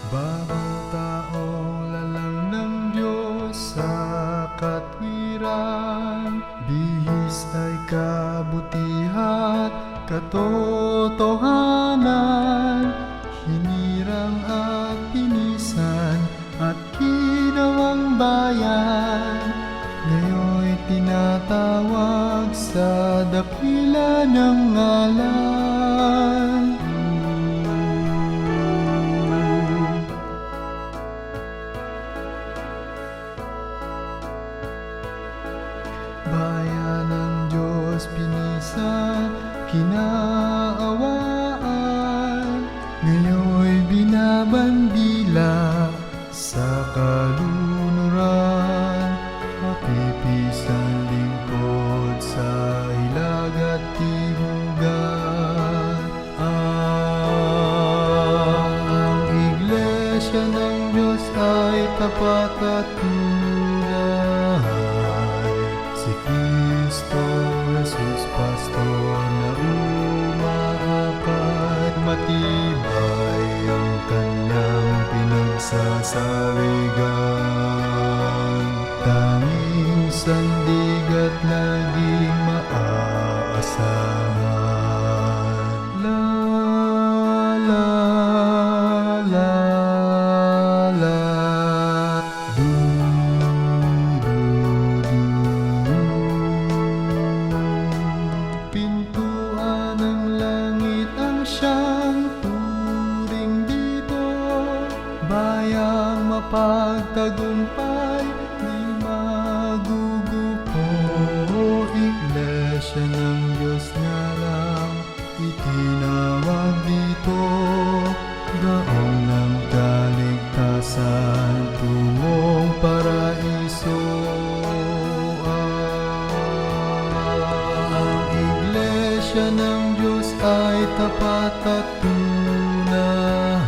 Bagong taong lalang ng Diyos sa katwiran, bihis ay kabutihat, katotohanan, hinirang at pinisan at ginawang bayan. Ngayon'y tinatawag sa dakila ng ngalan. Bayan ng Diyos pinisan, kinaawaan, ngayon'y binabandila sa kalunuran. Mapipisan lingkod sa hilag at timugan. Ang Iglesia ng Diyos ay tapat at tunay. Si Kristo Jesus, pastor na umaakay, matibay ang kanyang pinagsasaligan. Tanging sandig at laging maaasahan. La la la la, du du du. Pintuan ng langit ang siyang turing dito, bayang mapagtagumpay, di magugupo. Iglesia ng Diyos nga lang itinawag dito, gaong ng kaligtasan tungong paraiso. Ang Iglesia ng Diyos ay tapat at tunay.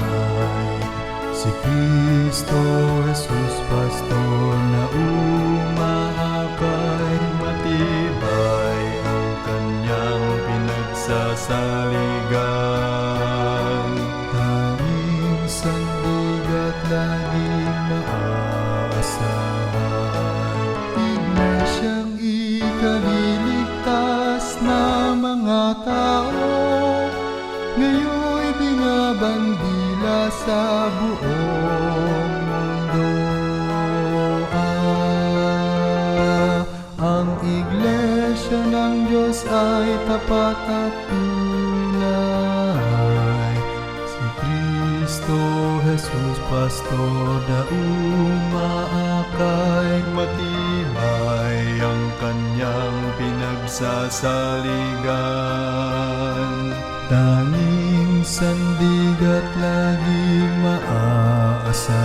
Si Kristo Jesus, pastor na umaakay, matibay ang kanyang pinagsasaligan. Tanging sandig at laging maaasahan. Iglesyang ikaliligtas na mga tao, ngayon'y binabandila sa buong mundo. Ang Iglesia ng Diyos ay tapat at tunay. Si Kristo Jesus, pastor na umaakay, matibay ang kanyang pinagsasaligan. Tanging sandig at laging maaasahan.